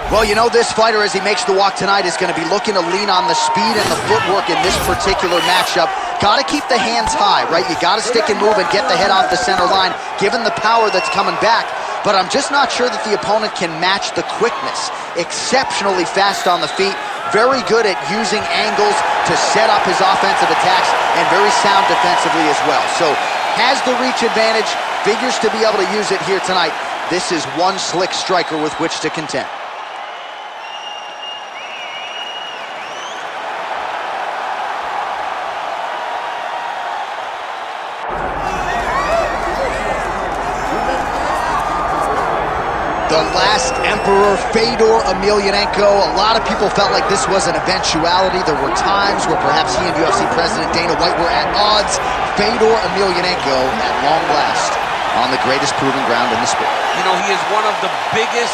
Well, you know, this fighter, as he makes the walk tonight, is going to be looking to lean on the speed and the footwork in this particular matchup. Got to keep the hands high, right? You got to stick and move and get the head off the center line, given the power that's coming back. But I'm just not sure that the opponent can match the quickness. Exceptionally fast on the feet, very good at using angles to set up his offensive attacks, and very sound defensively as well. So, has the reach advantage, figures to be able to use it here tonight. This is one slick striker with which to contend. The last emperor, Fedor Emelianenko. A lot of people felt like this was an eventuality. There were times where perhaps he and UFC President Dana White were at odds. Fedor Emelianenko, at long last, on the greatest proving ground in the sport. You know, he is one of the biggest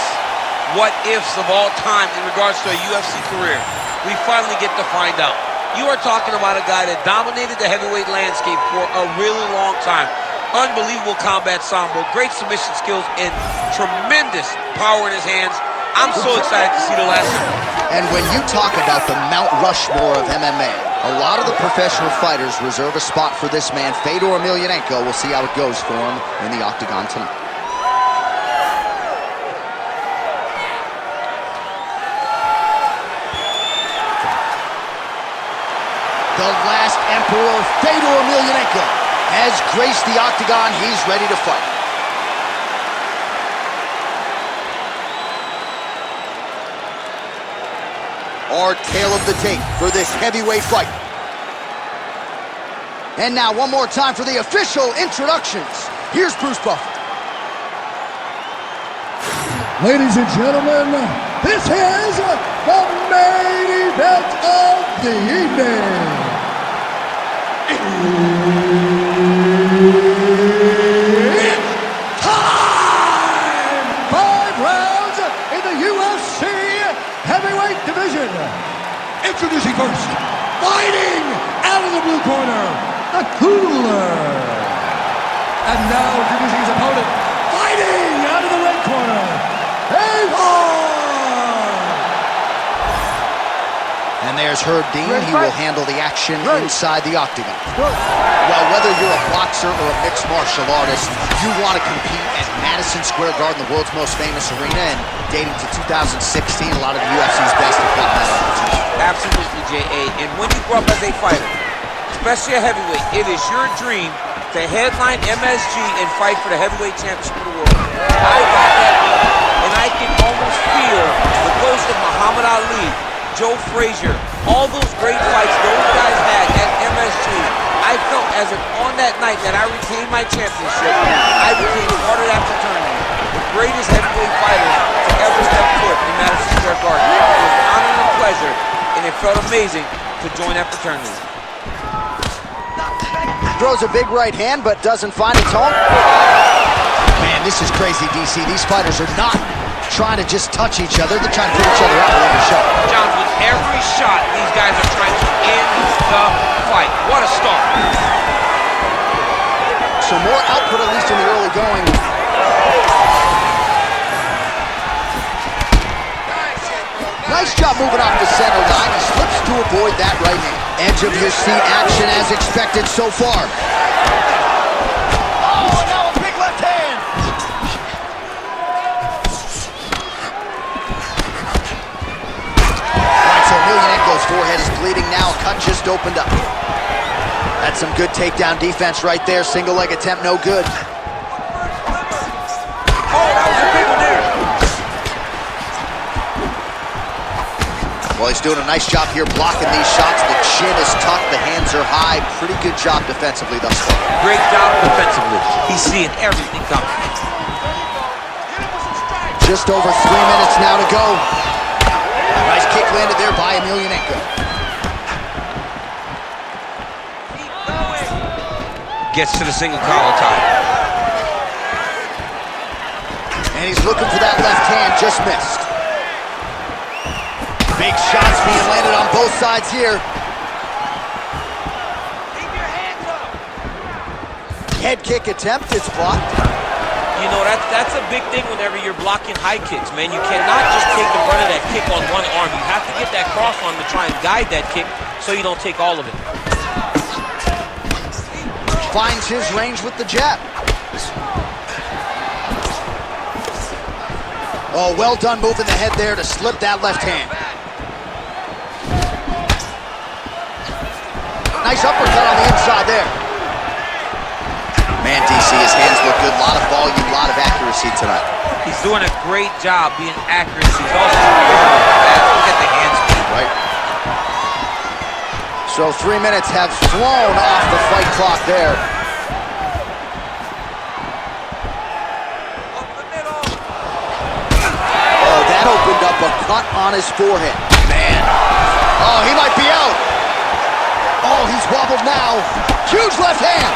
what-ifs of all time in regards to a UFC career. We finally get to find out. You are talking about a guy that dominated the heavyweight landscape for a really long time. Unbelievable combat sambo, great submission skills, and tremendous power in his hands. I'm so excited to see the last one. And when you talk about the Mount Rushmore of MMA, a lot of the professional fighters reserve a spot for this man, Fedor Emelianenko. We'll see how it goes for him in the Octagon tonight. The last emperor, Fedor Emelianenko, has graced the Octagon. He's ready to fight. Our tale of the tape for this heavyweight fight. And now one more time for the official introductions. Here's Bruce Buffer. Ladies and gentlemen, this is the main event of the evening. Time! 5 rounds in the UFC heavyweight division. Introducing first, fighting out of the blue corner, the Cooler. And now introducing his opponent, fighting out of the red corner, Fedor. And there's Herb Dean. He will handle the action inside the Octagon. Well, whether you're a boxer or a mixed martial artist, you want to compete at Madison Square Garden, the world's most famous arena, and dating to 2016, a lot of the UFC's best have gotten that opportunity. Absolutely, J.A. And when you grow up as a fighter, especially a heavyweight, it is your dream to headline MSG and fight for the heavyweight championship of the world. I got that dream, and I can almost feel the ghost of Muhammad Ali, Joe Frazier, all those great fights those guys had at MSG. I felt as if on that night that I retained my championship, I became part of that fraternity. The greatest heavyweight fighter to ever step foot in Madison Square Garden. It was an honor and a pleasure, and it felt amazing to join that fraternity. Throws a big right hand, but doesn't find its home. Man, this is crazy, DC. These fighters are not trying to just touch each other. They're trying to put each other out with every shot. John, with every shot, these guys are trying to end the fight. What a start. So more output, at least in the early going. Nice job moving off the center line. He slips to avoid that right hand. Edge of his seat action as expected so far. Oh, now a big left hand. All right, so Emelianenko's forehead is bleeding now. Cut just opened up. That's some good takedown defense right there. Single leg attempt, no good. Oh, that was a big one there. Well, he's doing a nice job here blocking these shots. The chin is tucked, the hands are high. Pretty good job defensively thus far. Great job defensively. He's seeing everything coming. Just over 3 minutes now to go. Nice kick landed there by Emelianenko. Gets to the single collar tie. And he's looking for that left hand, just missed. Big shots being landed on both sides here. Keep your hands up. Head kick attempt, it's blocked. You know, that's a big thing whenever you're blocking high kicks, man. You cannot just take the brunt of that kick on one arm. You have to get that cross arm to try and guide that kick so you don't take all of it. Finds his range with the jab. Oh, well done moving the head there to slip that left hand. Nice uppercut on the inside there. Man, DC, his hands look good. A lot of volume, a lot of accuracy tonight. He's doing a great job being accurate. He's also look at the hand speed. Right. So 3 minutes have flown off the fight clock there. Oh, that opened up a cut on his forehead. Man. Oh, he might be out. Oh, he's wobbled now. Huge left hand.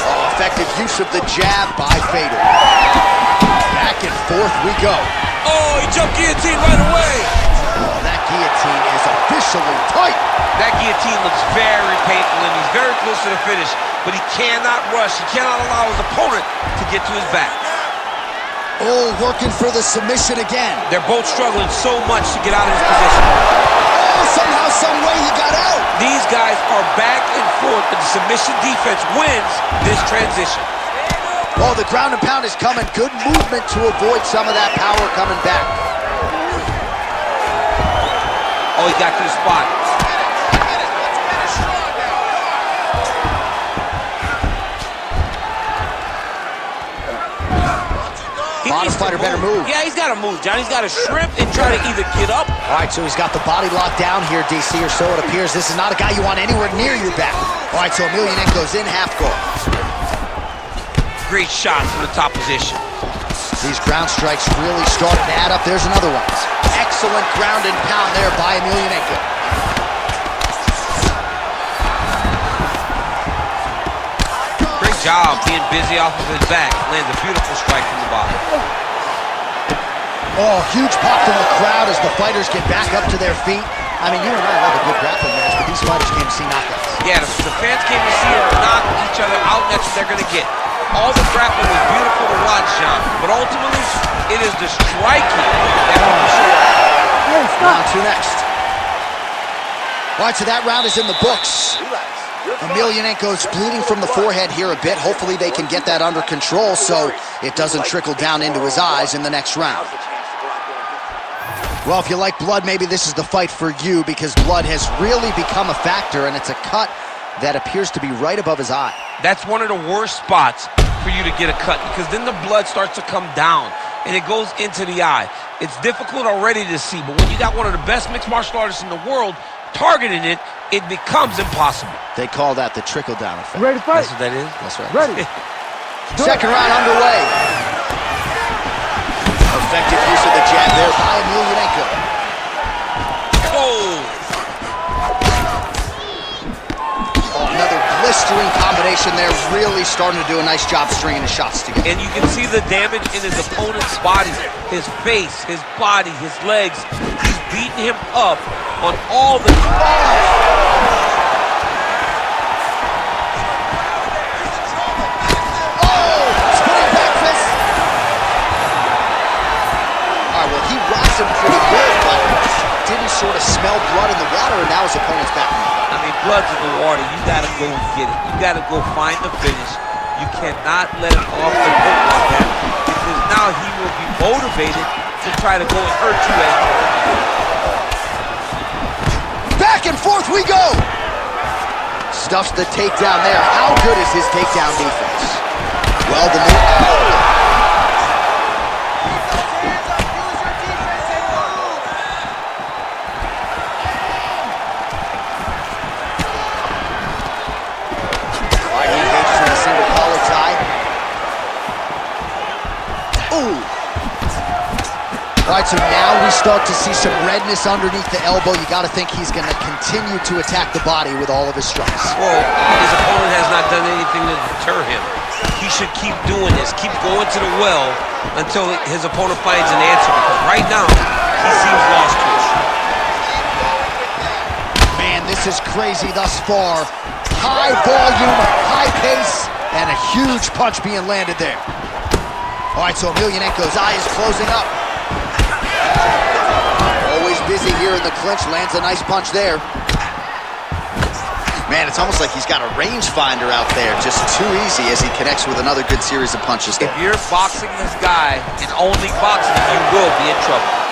Oh, effective use of the jab by Fedor. Back and forth we go. Oh, he jumped guillotine right away. Oh, that guillotine is officially tight. That guillotine looks very painful, and he's very close to the finish, but he cannot rush. He cannot allow his opponent to get to his back. Oh, working for the submission again. They're both struggling so much to get out of his position. Oh, somehow, some way he got out. These guys are back and forth, but the submission defense wins this transition. Oh, the ground and pound is coming. Good movement to avoid some of that power coming back. Oh, he got to the spot. Bottom fighter better move. Yeah, he's got to move, John. He's got to shrimp and try to either get up. All right, so he's got the body locked down here, DC, or so it appears. This is not a guy you want anywhere near your back. All right, so Emelianenko's in half guard. Great shot from the top position. These ground strikes really starting to add up. There's another one. Excellent ground and pound there by Emelianenko. Great job being busy off of his back. Lands a beautiful strike from the bottom. Oh, huge pop from the crowd as the fighters get back up to their feet. I mean, you and I love a good grappling match, but these fighters came to see knockouts. Yeah, the fans came to see them knock each other out, and that's what they're going to get. All the grappling was beautiful to watch, John, but ultimately, it is the striking that will show up. On to next. All right, so that round is in the books. Emelianenko's bleeding from the forehead here a bit. Hopefully they can get that under control so it doesn't trickle down into his eyes in the next round. Well, if you like blood, maybe this is the fight for you because blood has really become a factor, and it's a cut that appears to be right above his eye. That's one of the worst spots for you to get a cut because then the blood starts to come down and it goes into the eye. It's difficult already to see, but when you got one of the best mixed martial artists in the world targeting it, it becomes impossible. They call that the trickle-down effect. Ready to fight? That's what that is? That's right. Ready. Second round underway. Effective use of the jab there by Emelianenko. Oh! Another blistering combination there, really starting to do a nice job stringing the shots together. And you can see the damage in his opponent's body, his face, his body, his legs. He's beating him up on all the... He rocks him pretty good, but didn't sort of smell blood in the water, and now his opponent's back. I mean, blood's in the water. You gotta go and get it. You gotta go find the finish. You cannot let him off the hook like that, because now he will be motivated to try to go and hurt you as well. Back and forth we go! Stuffs the takedown there. How good is his takedown defense? Well, the new... All right, so now we start to see some redness underneath the elbow. You got to think he's going to continue to attack the body with all of his strikes. Well, his opponent has not done anything to deter him. He should keep doing this, keep going to the well until his opponent finds an answer, because right now, he seems lost to it. This is crazy thus far. High volume, high pace, and a huge punch being landed there. All right, so Emelianenko's eye is closing up. Always busy here in the clinch, lands a nice punch there. Man, it's almost like he's got a rangefinder out there, just too easy as he connects with another good series of punches there. If you're boxing this guy and only boxing, you will be in trouble.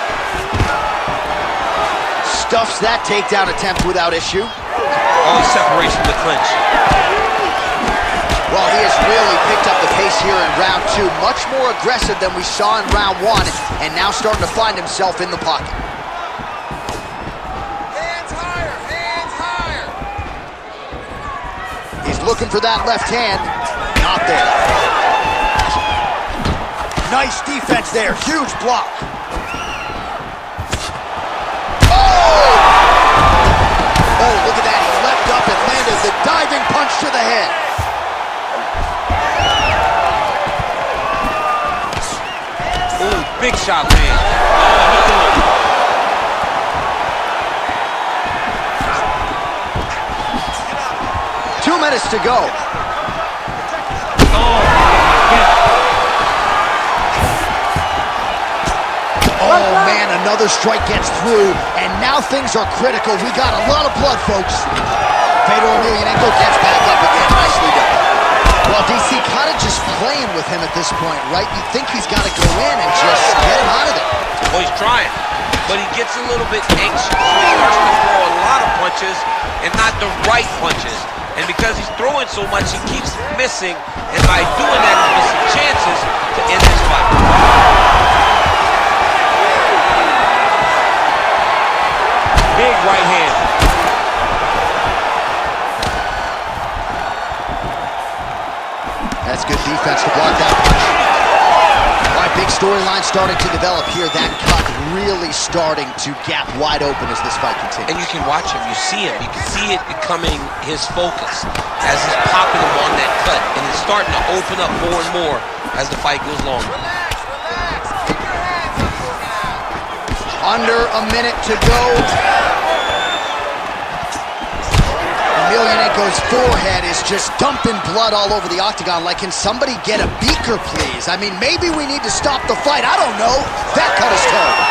Stuffs that takedown attempt without issue. Only separation in the clinch. Well, he has really picked up the pace here in round 2. Much more aggressive than we saw in round 1, and now starting to find himself in the pocket. Hands higher, hands higher. He's looking for that left hand. Not there. Nice defense there. Huge block. Oh, look at that. He leapt up and landed the diving punch to the head. Ooh, big shot land. 2 minutes to go. Oh, man, another strike gets through, and now things are critical. We got a lot of blood, folks. Fedor Emelianenko gets back up again. Nicely done. Well, DC kind of just playing with him at this point, right? You think he's got to go in and just get him out of there. Well, he's trying, but he gets a little bit anxious. He starts to throw a lot of punches and not the right punches. And because he's throwing so much, he keeps missing. And by doing that, he's missing chances to end this fight. Big right hand. That's good defense to block that punch. All right, big storyline starting to develop here. That cut really starting to gap wide open as this fight continues. And you can watch him, you see him. You can see it becoming his focus as he's popping him on that cut. And it's starting to open up more and more as the fight goes longer. Under a minute to go. Emelianenko's forehead is just dumping blood all over the octagon. Like, can somebody get a beaker, please? I mean, maybe we need to stop the fight. I don't know. That cut is terrible.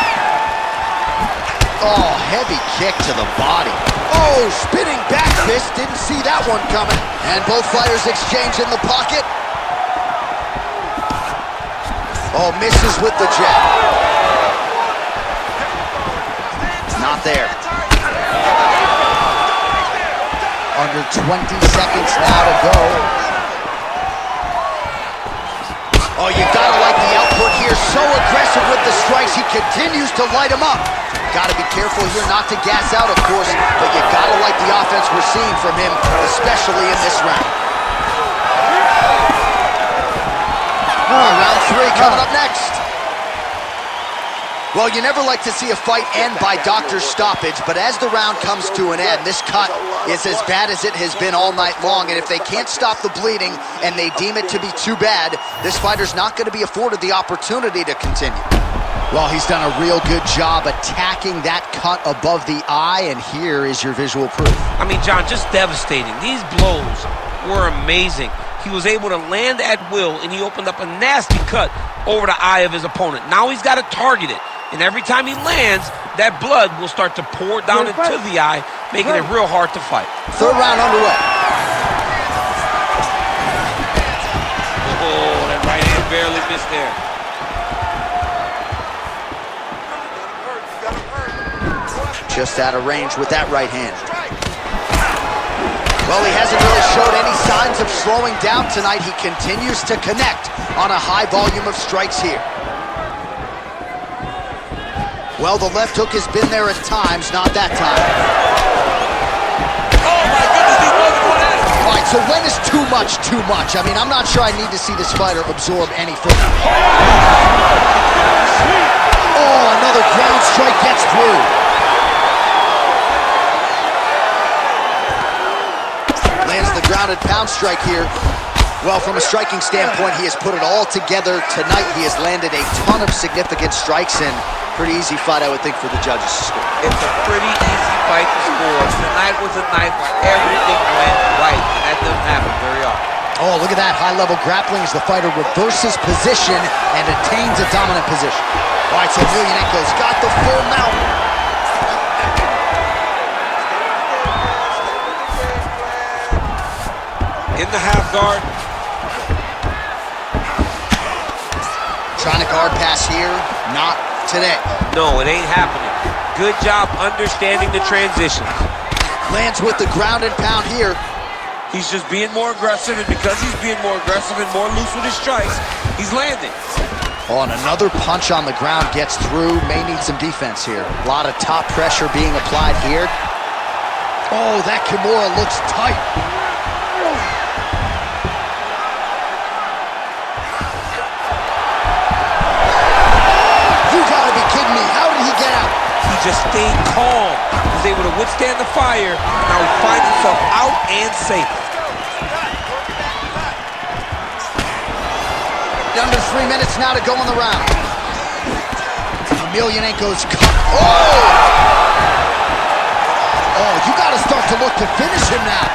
Oh, heavy kick to the body. Oh, spinning back fist. Didn't see that one coming. And both fighters exchange in the pocket. Oh, misses with the jab. Not there. Under 20 seconds now to go. Oh, you gotta like the output here. So aggressive with the strikes. He continues to light him up. Gotta be careful here not to gas out, of course, but you gotta like the offense we're seeing from him, especially in this round. Round 3 coming up next. Well, you never like to see a fight end by doctor's stoppage, but as the round comes to an end, this cut is as bad as it has been all night long, and if they can't stop the bleeding and they deem it to be too bad, this fighter's not going to be afforded the opportunity to continue. Well, he's done a real good job attacking that cut above the eye, and here is your visual proof. I mean, John, just devastating. These blows were amazing. He was able to land at will, and he opened up a nasty cut over the eye of his opponent. Now he's got to target it. And every time he lands, that blood will start to pour down into the eye, making it real hard to fight. Third round underway. Oh, that right hand barely missed there. Just out of range with that right hand. Well, he hasn't really showed any signs of slowing down tonight. He continues to connect on a high volume of strikes here. Well, the left hook has been there at times, not that time. Oh, my goodness, he wasn't going at it. All right, so when is too much too much? I mean, I'm not sure I need to see this fighter absorb any further. Oh, another ground strike gets through. Lands the grounded pound strike here. Well, from a striking standpoint, he has put it all together tonight. He has landed a ton of significant strikes, and pretty easy fight, I would think, for the judges to score. It's a pretty easy fight to score. Tonight was a night where everything went right, and that doesn't happen very often. Oh, look at that high-level grappling as the fighter reverses position and attains a dominant position. All right, so Emelianenko's got the full mount. In the half guard. Trying to guard pass here, not today. No, it ain't happening. Good job understanding the transitions. Lands with the ground and pound here. He's just being more aggressive, and because he's being more aggressive and more loose with his strikes, he's landing. Oh, and another punch on the ground gets through. May need some defense here. A lot of top pressure being applied here. Oh, that Kimura looks tight. You gotta be kidding me. How did he get out? He just stayed calm. He was able to withstand the fire. Now he finds himself out and safe. Under 3 minutes now to go in the round. Emelianenko's cut. Oh! Oh, you got to start to look to finish him now.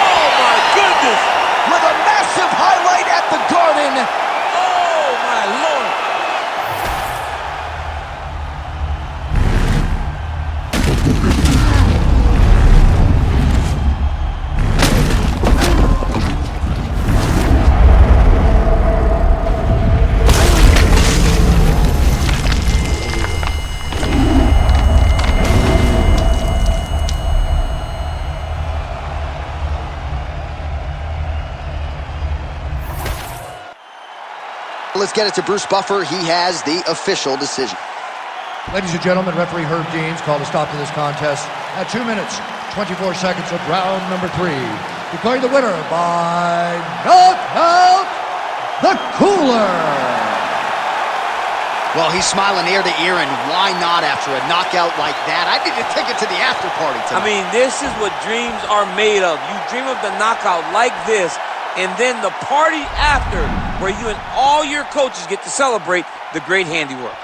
Oh, my goodness! With a massive highlight at the Garden. Oh, my Lord! Let's get it to Bruce Buffer. He has the official decision. Ladies and gentlemen, referee Herb Deans called a stop to this contest at 2 minutes, 24 seconds of round number 3. Declaring the winner by knockout, the Cooler. Well, he's smiling ear to ear, and why not after a knockout like that? I need a ticket to the after party tonight. I mean, this is what dreams are made of. You dream of the knockout like this, and then the party after, where you and all your coaches get to celebrate the great handiwork.